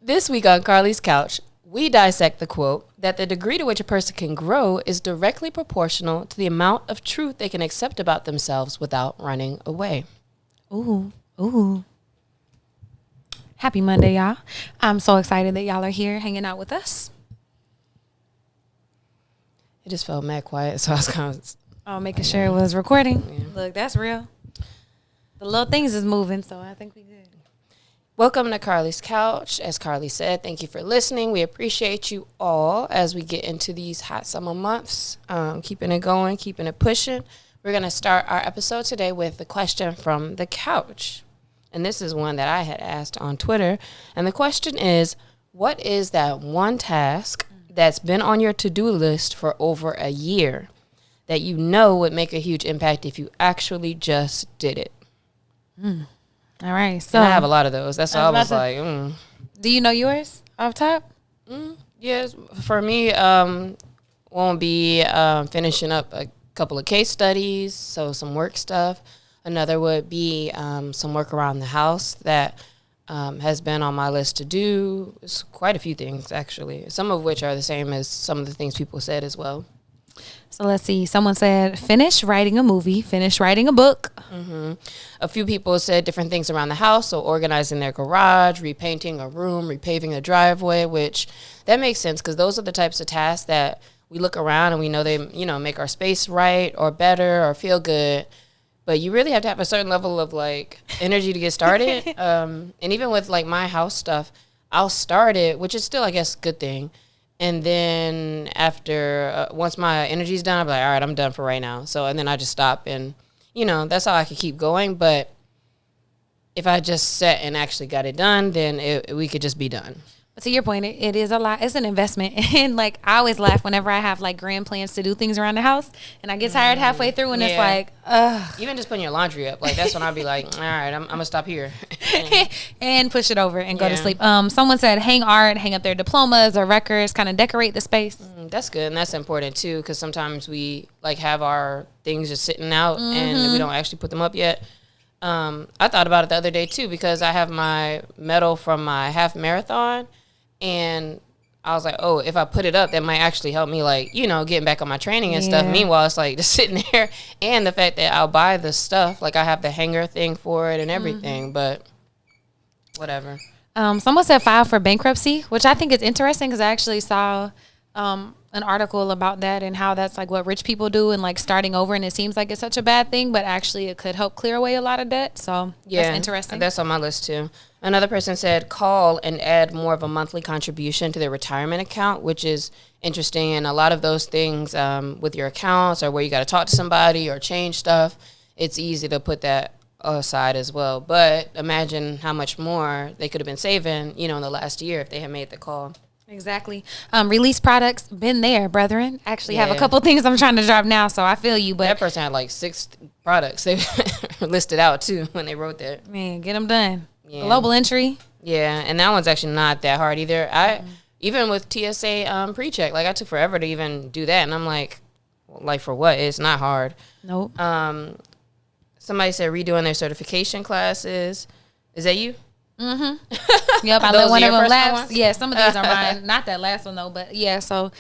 This week on Carlie's Couch, we dissect the quote that the degree to which a person can grow is directly proportional to the amount of truth they can accept about themselves without running away. Ooh. Happy Monday, y'all. I'm so excited that y'all are here hanging out with us. It just felt mad quiet, so I was kind of... Making sure it was recording. Yeah. Look, that's real. The little things is moving, so I think we good. Welcome to Carlie's Couch. As Carlie said, thank you for listening. We appreciate you all as we get into these hot summer months, keeping it going, keeping it pushing. We're going to start our episode today with the question from the couch. And this is one that I had asked on Twitter. And the question is, what is that one task that's been on your to-do list for over a year that you know would make a huge impact if you actually just did it? All right. So and I have a lot of those. That's why I was like, Do you know yours off top? Yes. For me, one would be finishing up a couple of case studies, so some work stuff. Another would be some work around the house that has been on my list to do. It's quite a few things, actually, some of which are the same as some of the things people said as well. So let's see. Someone said, finish writing a movie, finish writing a book. Mm-hmm. A few people said different things around the house. So organizing their garage, repainting a room, repaving a driveway, which that makes sense because those are the types of tasks that we look around and we know they, make our space right or better or feel good. But you really have to have a certain level of like energy to get started. And even with like my house stuff, I'll start it, which is still, I guess, a good thing. And then after, once my energy's done, I'll be like, all right, I'm done for right now. So, and then I just stop and, that's how I could keep going. But if I just sat and actually got it done, then we could just be done. But to your point, it is a lot. It's an investment. And like, I always laugh whenever I have like grand plans to do things around the house and I get tired halfway through and it's like, ugh. Even just putting your laundry up, like that's when I'll be like, all right, I'm going to stop here. And push it over and go to sleep. Someone said hang art, hang up their diplomas or records, kind of decorate the space. That's good. And that's important too, because sometimes we like have our things just sitting out and we don't actually put them up yet. I thought about it the other day too, because I have my medal from my half marathon. And I was like, oh, if I put it up, that might actually help me, like, getting back on my training and stuff. Meanwhile, it's like just sitting there. And the fact that I'll buy the stuff, like I have the hanger thing for it and everything. But whatever. Someone said file for bankruptcy, which I think is interesting because I actually saw an article about that and how that's like what rich people do and like starting over. And it seems like it's such a bad thing, but actually it could help clear away a lot of debt. So that's interesting. That's on my list too. Another person said call and add more of a monthly contribution to their retirement account, which is interesting. And a lot of those things with your accounts or where you got to talk to somebody or change stuff, it's easy to put that aside as well. But imagine how much more they could have been saving, in the last year if they had made the call. Exactly. Release products, been there, brethren. Actually have a couple things I'm trying to drop now, so I feel you. But that person had like 6 products they listed out too when they wrote that. Man, get them done. Yeah. Global entry. Yeah, and that one's actually not that hard either. Even with TSA pre-check, like I took forever to even do that, and I'm like for what? It's not hard. Nope. Somebody said redoing their certification classes. Is that you? Mm-hmm. Yep, I let one of them lapse. Yeah, some of these are mine. Not that last one though, but yeah. So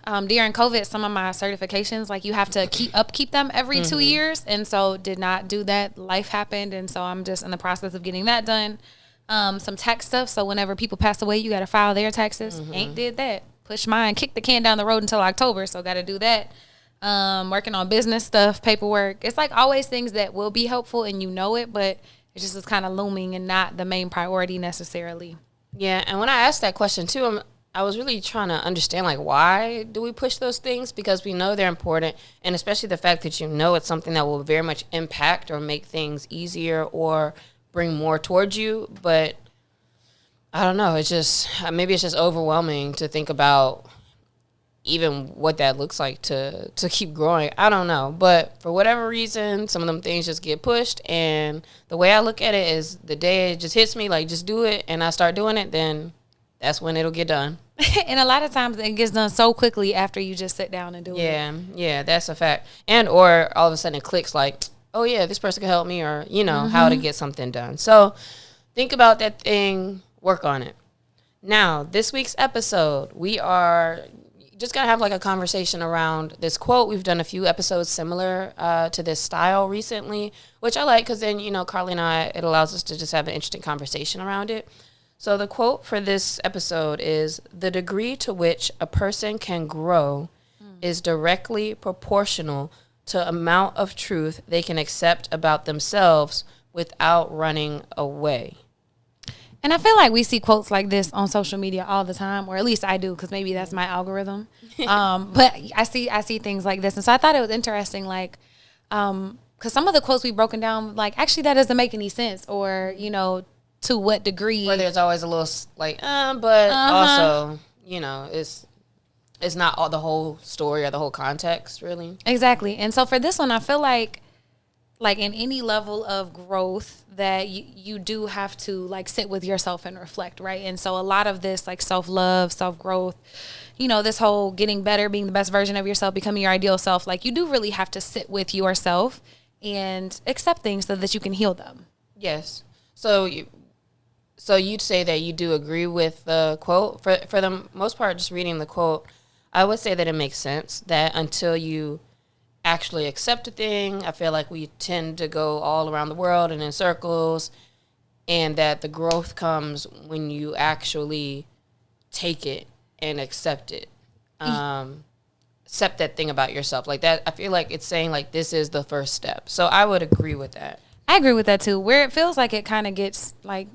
during COVID, some of my certifications, like you have to keep them every 2 years, and so did not do that. Life happened, and so I'm just in the process of getting that done. Some tax stuff. So whenever people pass away, you got to file their taxes. Ain't did that. Push mine. Kick the can down the road until October. So got to do that. Working on business stuff, paperwork. It's like always things that will be helpful, and you know it, but it just is kind of looming and not the main priority necessarily. Yeah, and when I asked that question too, I was really trying to understand, like, why do we push those things? Because we know they're important, and especially the fact that it's something that will very much impact or make things easier or bring more towards you. But I don't know. It's just maybe it's just overwhelming to think about even what that looks like to keep growing. I don't know. But for whatever reason, some of them things just get pushed. And the way I look at it is the day it just hits me, like, just do it, and I start doing it, then that's when it'll get done. And a lot of times it gets done so quickly after you just sit down and do it. Yeah, that's a fact. And or all of a sudden it clicks like, oh, yeah, this person can help me, or, how to get something done. So think about that thing, work on it. Now, this week's episode, we are just going to have like a conversation around this quote. We've done a few episodes similar to this style recently, which I like because then, Carlie and I, it allows us to just have an interesting conversation around it. So the quote for this episode is, "The degree to which a person can grow is directly proportional to amount of truth they can accept about themselves without running away." And I feel like we see quotes like this on social media all the time, or at least I do, because maybe that's my algorithm. But I see things like this. And so I thought it was interesting, like, because some of the quotes we've broken down, like, actually that doesn't make any sense, or, to what degree. Where there's always a little, like, but also, it's not all the whole story or the whole context, really. Exactly. And so for this one, I feel like in any level of growth that you do have to like sit with yourself and reflect, right? And so a lot of this like self-love, self-growth, this whole getting better, being the best version of yourself, becoming your ideal self, like you do really have to sit with yourself and accept things so that you can heal them. Yes. So you'd say that you do agree with the quote? For the most part, just reading the quote, I would say that it makes sense that until you actually accept a thing, I feel like we tend to go all around the world and in circles, and that the growth comes when you actually take it and accept it. Accept that thing about yourself. Like that, I feel like it's saying like this is the first step. So I would agree with that. I agree with that too. Where it feels like it kind of gets like,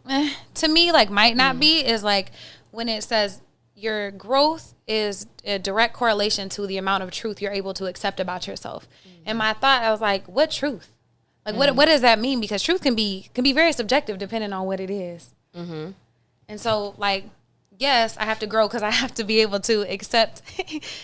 to me, like might not be, is like when it says your growth is a direct correlation to the amount of truth you're able to accept about yourself. And my thought, I was like, what truth? Like, what does that mean? Because truth can be very subjective depending on what it is. Mm-hmm. And so, like, yes, I have to grow because I have to be able to accept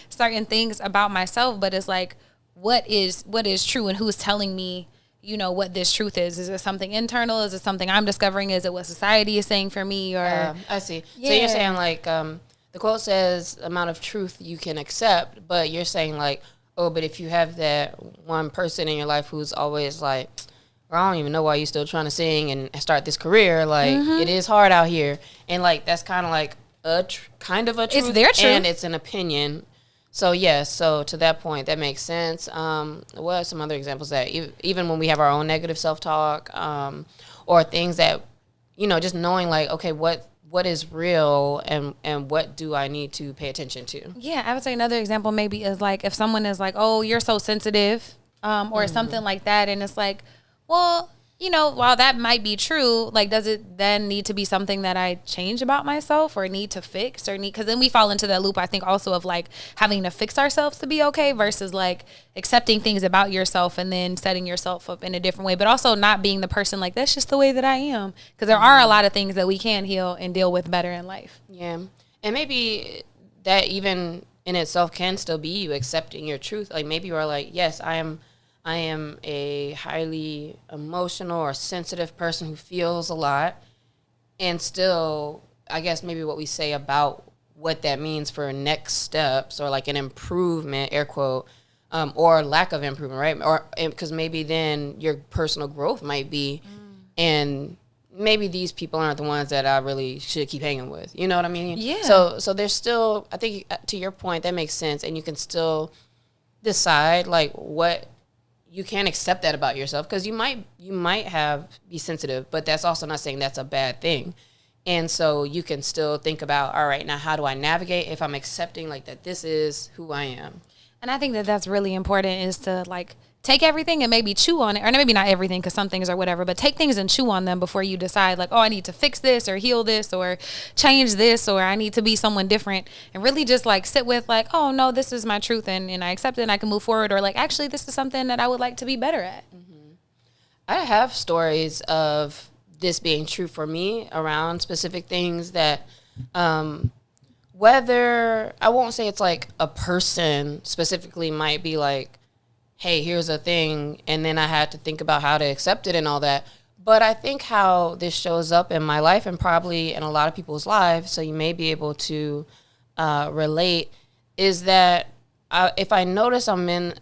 certain things about myself. But it's like, what is true, and who's telling me, what this truth is? Is it something internal? Is it something I'm discovering? Is it what society is saying for me? Or I see. Yeah. So you're saying like, the quote says amount of truth you can accept, but you're saying like, oh, but if you have that one person in your life who's always like, I don't even know why you're still trying to sing and start this career. Like, it is hard out here. And like, that's kind of like kind of a truth. It's their truth. And it's an opinion. So yes, so to that point, that makes sense. What are some other examples that even when we have our own negative self-talk, or things that, just knowing like, okay, what is real and what do I need to pay attention to? Yeah, I would say another example maybe is like if someone is like, oh, you're so sensitive, or something like that. And it's like, well, while that might be true, like, does it then need to be something that I change about myself or need to fix because then we fall into that loop, I think, also of like having to fix ourselves to be okay versus like accepting things about yourself and then setting yourself up in a different way, but also not being the person like, that's just the way that I am. Because there are a lot of things that we can heal and deal with better in life. Yeah. And maybe that even in itself can still be you accepting your truth. Like maybe you are like, yes, I am a highly emotional or sensitive person who feels a lot, and still, I guess maybe what we say about what that means for next steps or like an improvement, air quote, or lack of improvement, right? Or because maybe then your personal growth might be, and maybe these people aren't the ones that I really should keep hanging with. You know what I mean? Yeah. So there's still, I think to your point, that makes sense, and you can still decide like what. You can't accept that about yourself because you might be sensitive, but that's also not saying that's a bad thing. And so you can still think about, all right, now how do I navigate if I'm accepting like that this is who I am? And I think that that's really important, is to like take everything and maybe chew on it, or maybe not everything because some things are whatever, but take things and chew on them before you decide like, oh, I need to fix this or heal this or change this, or I need to be someone different, and really just like sit with like, oh no, this is my truth and I accept it and I can move forward, or like, actually this is something that I would like to be better at. Mm-hmm. I have stories of this being true for me around specific things that, whether, I won't say it's like a person specifically might be like, hey, here's a thing, and then I had to think about how to accept it and all that. But I think how this shows up in my life and probably in a lot of people's lives, so you may be able to relate, is that if I notice I'm in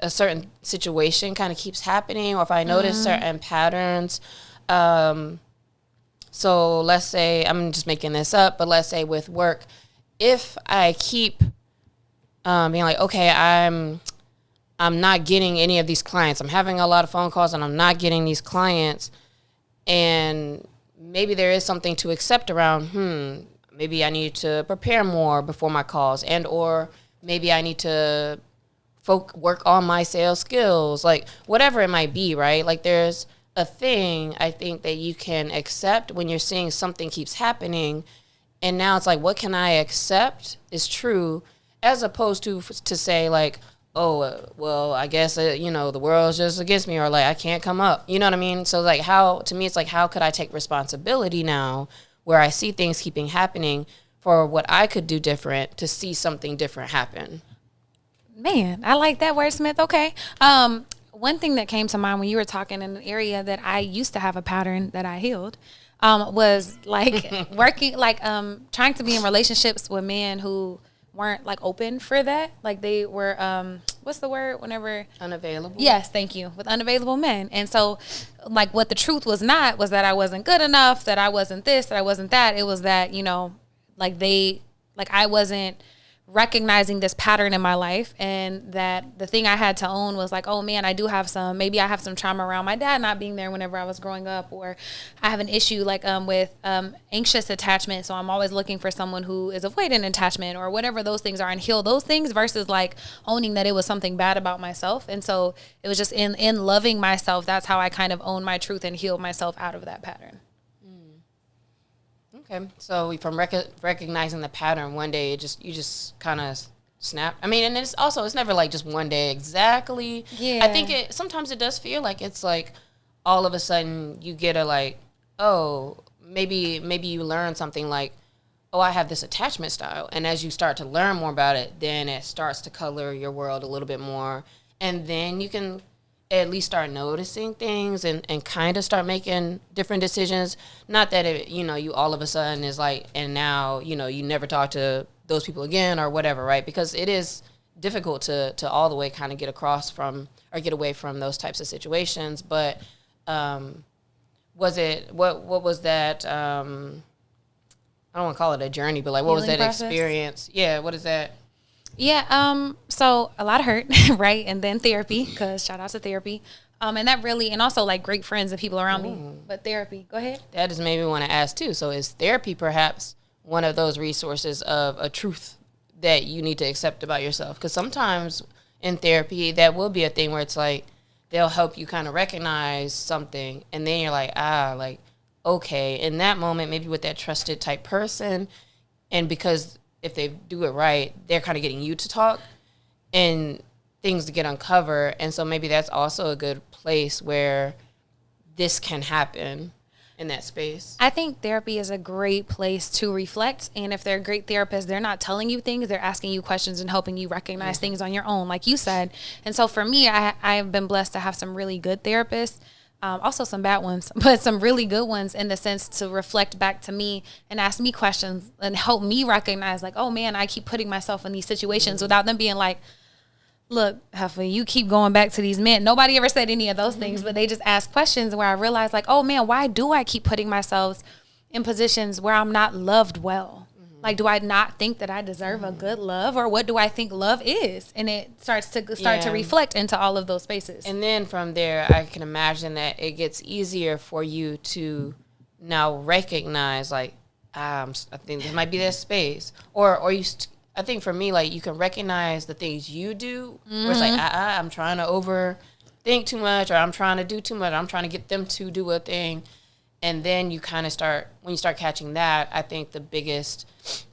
a certain situation kind of keeps happening, or if I notice certain patterns, So let's say, I'm just making this up, but let's say with work, if I keep being like, okay, I'm not getting any of these clients. I'm having a lot of phone calls and I'm not getting these clients. And maybe there is something to accept around, maybe I need to prepare more before my calls, and or maybe I need to work on my sales skills, like whatever it might be, right? Like there's a thing I think that you can accept when you're seeing something keeps happening. And now it's like, what can I accept is true, as opposed to say like, oh, well, I guess, the world's just against me, or like I can't come up. You know what I mean? So like to me, it's like, how could I take responsibility now where I see things keeping happening for what I could do different to see something different happen? Man, I like that wordsmith. Okay. One thing that came to mind when you were talking in an area that I used to have a pattern that I healed, was like trying to be in relationships with men who weren't like open for that. Like they were, what's the word? Whenever unavailable. Yes, thank you. With unavailable men. And so like what the truth was not was that I wasn't good enough, that I wasn't this, that I wasn't that. It was that, I wasn't recognizing this pattern in my life, and that the thing I had to own was like, oh man, I have some trauma around my dad not being there whenever I was growing up, or I have an issue with anxious attachment, so I'm always looking for someone who is avoidant attachment or whatever those things are, and heal those things versus like owning that it was something bad about myself. And so it was just in loving myself, that's how I kind of owned my truth and healed myself out of that pattern. Okay, so from recognizing the pattern, one day you just kind of snap. I mean, and it's never like just one day exactly. Yeah. I think sometimes it does feel like it's like all of a sudden you get a like, oh, maybe you learn something like, oh, I have this attachment style, and as you start to learn more about it, then it starts to color your world a little bit more, and then you can at least start noticing things and kind of start making different decisions. Not that it, you all of a sudden is like, and now, you never talk to those people again or whatever, right? Because it is difficult to all the way kind of get away from those types of situations. But what was that, I don't want to call it a journey, but like, what was that experience? Yeah, what is that? Yeah, so a lot of hurt, right? And then therapy, because shout out to therapy. And that really, and also like great friends and people around me, but therapy, go ahead. That just made me want to ask too. So is therapy perhaps one of those resources of a truth that you need to accept about yourself? Because sometimes in therapy, that will be a thing where it's like, they'll help you kind of recognize something, and then you're like, okay. In that moment, maybe with that trusted type person, and because if they do it right, they're kind of getting you to talk and things to get uncovered. And so maybe that's also a good place where this can happen in that space. I think therapy is a great place to reflect. And if they're a great therapist, they're not telling you things, they're asking you questions and helping you recognize things on your own, like you said. And so for me, I've been blessed to have some really good therapists. Also some bad ones, but some really good ones in the sense to reflect back to me and ask me questions and help me recognize like, oh man, I keep putting myself in these situations without them being like, look, Heffa, you keep going back to these men. Nobody ever said any of those things, but they just ask questions where I realize like, oh man, why do I keep putting myself in positions where I'm not loved well? Like, do I not think that I deserve a good love, or what do I think love is? And it starts to reflect into all of those spaces. And then from there, I can imagine that it gets easier for you to now recognize, like, I think there might be that space, I think for me, like, you can recognize the things you do, where it's like, I'm trying to overthink too much, or I'm trying to do too much, I'm trying to get them to do a thing. And then you kind of when you start catching that, I think the biggest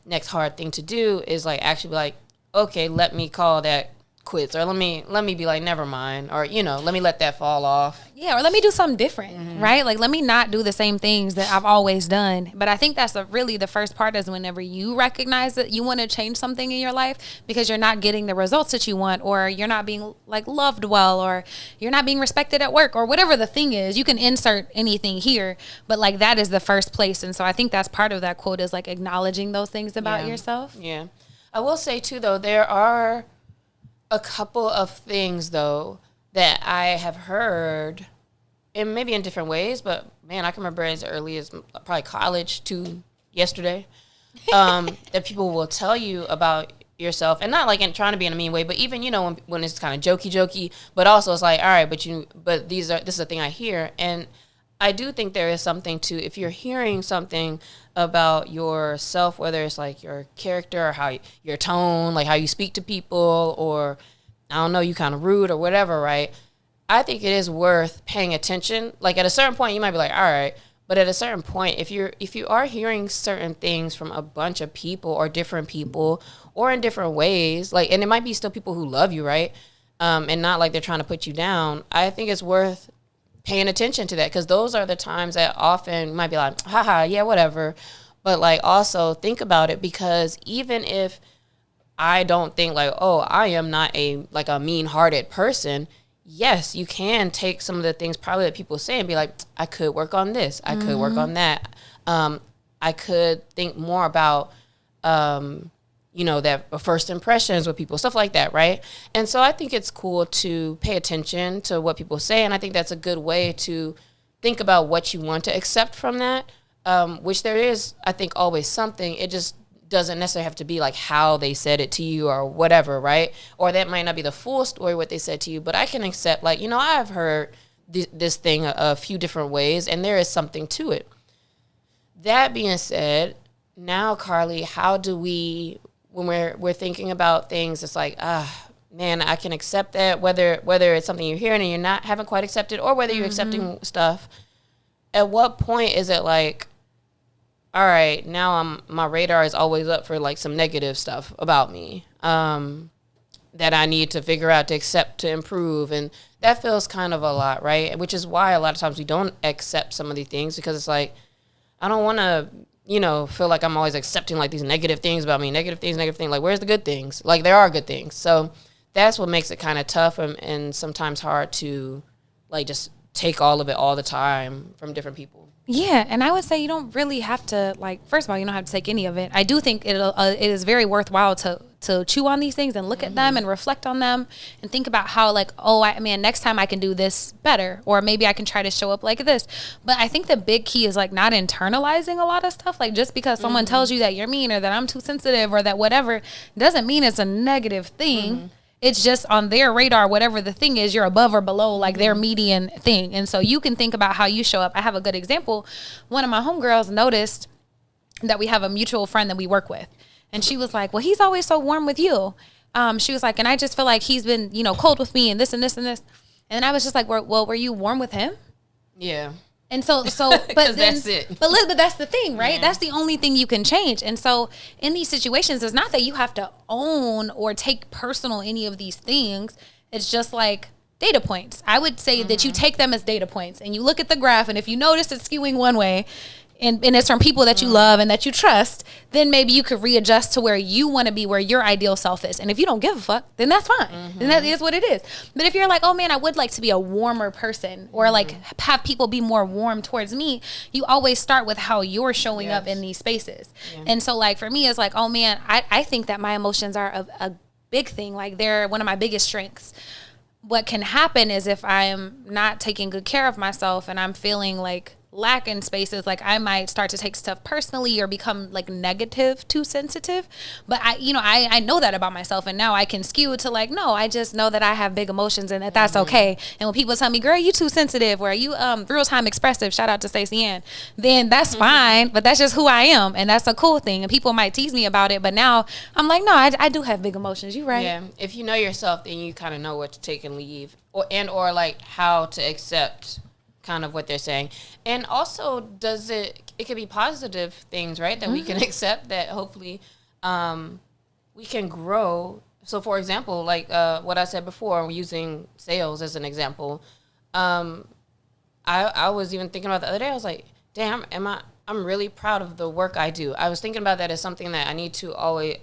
next hard thing to do is like actually be like, okay, let me call that quits, or let me be like, never mind, or let me let that fall off. Yeah, or let me do something different, right? Like, let me not do the same things that I've always done. But I think that's really the first part, is whenever you recognize that you want to change something in your life because you're not getting the results that you want, or you're not being like loved well, or you're not being respected at work, or whatever the thing is. You can insert anything here, but like that is the first place. And so I think that's part of that quote, is like acknowledging those things about yourself. Yeah. I will say too, though, there are a couple of things, though, that I have heard and maybe in different ways, but man, I can remember as early as probably college to yesterday, that people will tell you about yourself, and not like in trying to be in a mean way, but even, you know, when it's kind of jokey, but also it's like, all right, but this is a thing I hear. And I do think there is something to, if you're hearing something about yourself, whether it's like your character or how your tone, like how you speak to people, or I don't know, you kind of rude or whatever, right? I think it is worth paying attention. Like at a certain point, you might be like, all right. But at a certain point, if you are hearing certain things from a bunch of people or different people or in different ways, like, and it might be still people who love you, right? And not like they're trying to put you down. I think it's worth paying attention to that, because those are the times that often you might be like, haha, yeah, whatever. But like also think about it, because even if I don't think like, oh, I am not a mean-hearted person, yes, you can take some of the things probably that people say and be like, I could work on this. I could work on that. I could think more about, that first impressions with people, stuff like that, right? And so I think it's cool to pay attention to what people say. And I think that's a good way to think about what you want to accept from that, which there is, I think, always something. It just doesn't necessarily have to be like how they said it to you or whatever, right? Or that might not be the full story what they said to you, but I can accept, like, I've heard this thing a few different ways, and there is something to it. That being said, now, Carlie, how do we, when we're thinking about things, it's like, man, I can accept that, whether it's something you're hearing and you're haven't quite accepted, or whether you're accepting stuff. At what point is it like, all right, now my radar is always up for like some negative stuff about me that I need to figure out to accept, to improve. And that feels kind of a lot, right? Which is why a lot of times we don't accept some of these things, because it's like, I don't want to, feel like I'm always accepting like these negative things about me, negative things. Like, where's the good things? Like, there are good things. So that's what makes it kind of tough and sometimes hard to like just take all of it all the time from different people. Yeah, and I would say you don't really have to, like, first of all, you don't have to take any of it. I do think it is very worthwhile to chew on these things and look at them and reflect on them and think about how, like, next time I can do this better, or maybe I can try to show up like this. But I think the big key is like not internalizing a lot of stuff. Like, just because someone tells you that you're mean or that I'm too sensitive or that whatever doesn't mean it's a negative thing. It's just on their radar, whatever the thing is, you're above or below like their median thing. And so you can think about how you show up. I have a good example. One of my homegirls noticed that we have a mutual friend that we work with. And she was like, well, he's always so warm with you. She was like, and I just feel like he's been, cold with me and this and this and this. And I was just like, well, were you warm with him? Yeah. And so, but then, that's it. But that's the thing, right? Yeah. That's the only thing you can change. And so in these situations, it's not that you have to own or take personal any of these things. It's just like data points. I would say that you take them as data points and you look at the graph. And if you notice it's skewing one way, and it's from people that you love and that you trust, then maybe you could readjust to where you want to be, where your ideal self is. And if you don't give a fuck, then that's fine. Then that is what it is. But if you're like, oh man, I would like to be a warmer person, or like have people be more warm towards me, you always start with how you're showing up in these spaces. Yeah. And so like for me, it's like, oh man, I think that my emotions are a big thing. Like they're one of my biggest strengths. What can happen is if I'm not taking good care of myself and I'm feeling like lack in spaces, like I might start to take stuff personally or become like negative, too sensitive. But I know that about myself, and now I can skew to like, no, I just know that I have big emotions and that's okay. And when people tell me, girl, you too sensitive, or you real time expressive, shout out to Stacey Ann, then that's fine, but that's just who I am, and that's a cool thing. And people might tease me about it, but now I'm like, no, I do have big emotions. You right. Yeah. If you know yourself, then you kind of know what to take and leave, or like how to accept kind of what they're saying. And also it could be positive things, right, that we can accept, that hopefully we can grow. So for example, like what I said before, using sales as an example, I was even thinking about the other day, I was like, damn, I'm really proud of the work I do. I was thinking about that as something that I need to always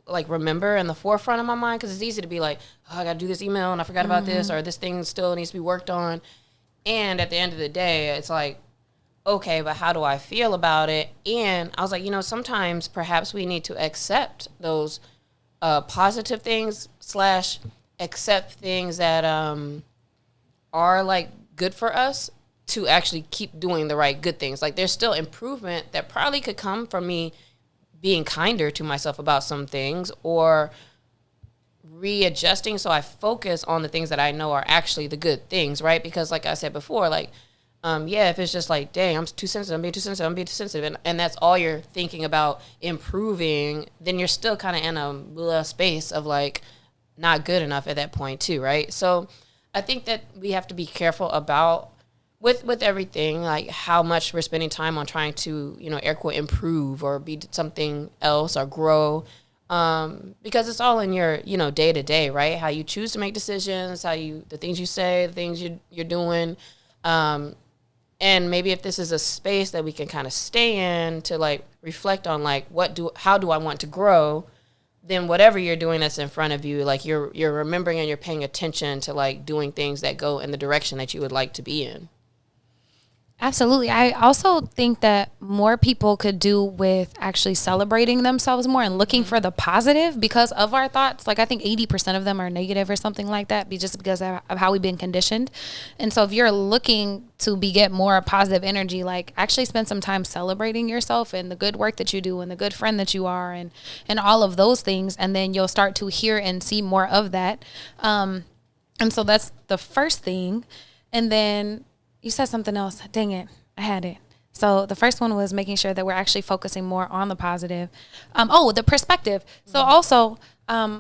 like remember in the forefront of my mind, because it's easy to be like, oh, I gotta do this email and I forgot about this, or this thing still needs to be worked on. And at the end of the day, it's like, okay, but how do I feel about it? And I was like, sometimes perhaps we need to accept those positive things / accept things that are like good for us, to actually keep doing the right good things. Like there's still improvement that probably could come from me being kinder to myself about some things, or readjusting so I focus on the things that I know are actually the good things, right? Because like I said before, like, if it's just like, dang, I'm too sensitive, I'm being too sensitive, I'm being too sensitive, and that's all you're thinking about improving, then you're still kind of in a blah space of like not good enough at that point too, right? So I think that we have to be careful about with everything, like how much we're spending time on trying to, air quote, improve or be something else or grow. Because it's all in your, day to day, right? How you choose to make decisions, the things you say, the things you're doing. And maybe if this is a space that we can kind of stay in to like reflect on like, how do I want to grow? Then whatever you're doing that's in front of you, like you're remembering and you're paying attention to like doing things that go in the direction that you would like to be in. Absolutely. I also think that more people could do with actually celebrating themselves more and looking for the positive because of our thoughts. Like I think 80% of them are negative or something like that, just because of how we've been conditioned. And so if you're looking to get more positive energy, like actually spend some time celebrating yourself and the good work that you do and the good friend that you are and all of those things. And then you'll start to hear and see more of that. And so that's the first thing. And then you said something else. Dang it. I had it. So the first one was making sure that we're actually focusing more on the positive. The perspective. So also,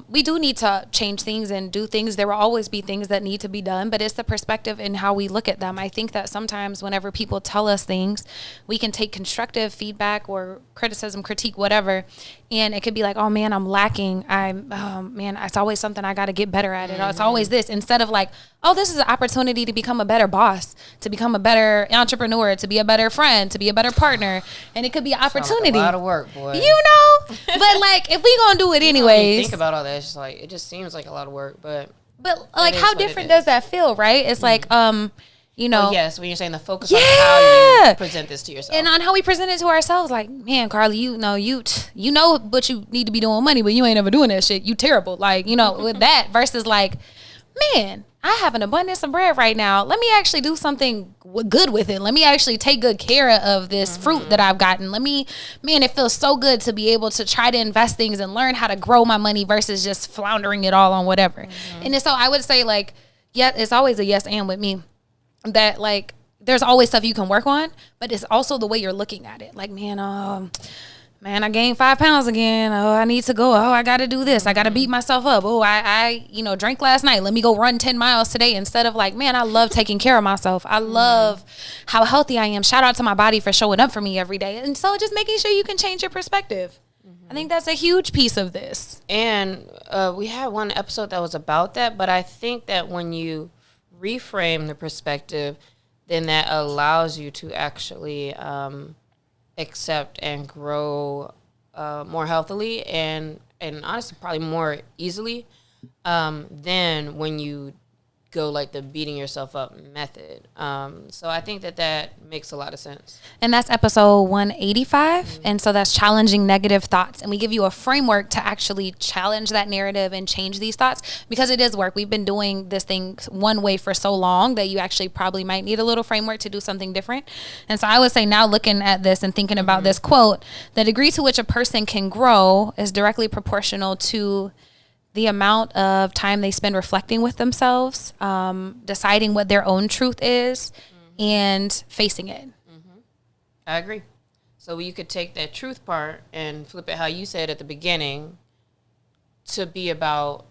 we do need to change things and do things. There will always be things that need to be done, but it's the perspective and how we look at them. I think that sometimes whenever people tell us things, we can take constructive feedback or criticism, critique, whatever, and it could be like, oh man, I'm lacking. It's always something I got to get better at it. Or it's always this, instead of like, oh, this is an opportunity to become a better boss, to become a better entrepreneur, to be a better friend, to be a better partner. And it could be an opportunity. Like a lot of work, boy. But like, if we gonna do it anyways. Think about all that. It's just like, it just seems like a lot of work, but like, how different does that feel, right? It's like, yes, when you're saying the focus on how you present this to yourself. And on how we present it to ourselves, like, man, Carlie, you know what you need to be doing money, but you ain't ever doing that shit. You terrible. Like, with that versus like, man, I have an abundance of bread right now. Let me actually do something good with it. Let me actually take good care of this fruit that I've gotten. It feels so good to be able to try to invest things and learn how to grow my money versus just floundering it all on whatever. And so I would say like, yeah, it's always a yes and with me. That like, there's always stuff you can work on, but it's also the way you're looking at it. Like, man, I gained 5 pounds again. Oh, I need to go. Oh, I got to do this. I got to beat myself up. Oh, I drank last night. Let me go run 10 miles today, instead of like, man, I love taking care of myself. I love how healthy I am. Shout out to my body for showing up for me every day. And so just making sure you can change your perspective. I think that's a huge piece of this. And we had one episode that was about that, but I think that when you reframe the perspective, then that allows you to actually accept and grow more healthily and honestly probably more easily than when you go like the beating yourself up method. So I think that makes a lot of sense. And that's episode 185. And so that's challenging negative thoughts. And we give you a framework to actually challenge that narrative and change these thoughts, because it is work. We've been doing this thing one way for so long that you actually probably might need a little framework to do something different. And so I would say, now looking at this and thinking about this quote, the degree to which a person can grow is directly proportional to the amount of time they spend reflecting with themselves, deciding what their own truth is, and facing it. I agree. So you could take that truth part and flip it how you said at the beginning to be about,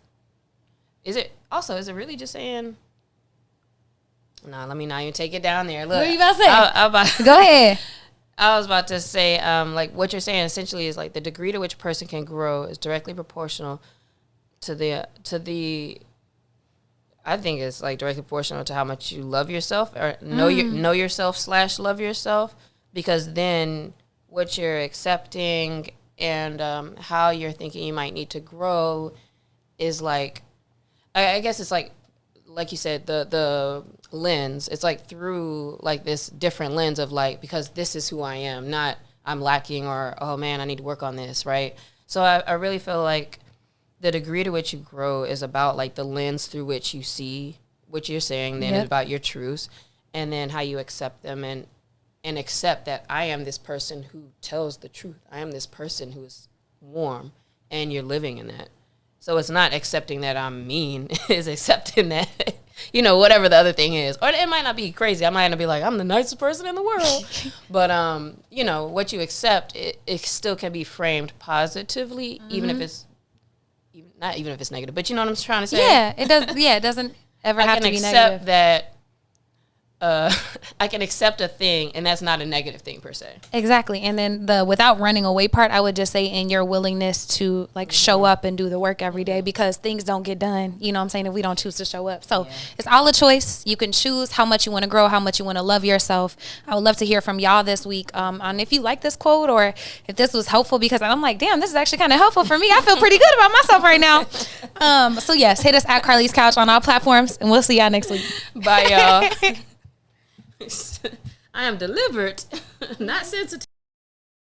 is it really just saying, no, let me not even take it down there. Look, what are you about to say? Go ahead. I was about to say, like what you're saying essentially is like the degree to which a person can grow is directly proportional to the I think it's like directly proportional to how much you love yourself or know yourself / love yourself, because then what you're accepting and how you're thinking you might need to grow is like, I guess it's like you said, the lens. It's like through like this different lens of like, because this is who I am, not I'm lacking or, oh man, I need to work on this, right? So I really feel like the degree to which you grow is about like the lens through which you see what you're saying, then it's about your truths. and then how you accept them and accept that I am this person who tells the truth. I am this person who is warm, and you're living in that. So it's not accepting that I'm mean. It's accepting that, you know, whatever the other thing is. Or it might not be crazy. I might not be like, I'm the nicest person in the world. But, you know, what you accept, it still can be framed positively, even if it's, not even if it's negative. But you know what I'm trying to say? Yeah, it does. Yeah, it doesn't ever have to be negative. I can accept that. I can accept a thing, and that's not a negative thing per se. Exactly. And then the without running away part, I would just say in your willingness to like show up and do the work every day, because things don't get done, you know what I'm saying, if we don't choose to show up. So it's all a choice. You can choose how much you want to grow, how much you want to love yourself. I would love to hear from y'all this week on if you like this quote or if this was helpful, because I'm like, damn, this is actually kind of helpful for me. I feel pretty good about myself right now. So yes, hit us at Carlie's Couch on all platforms, and we'll see y'all next week. Bye, y'all. I am delivered, not sensitive.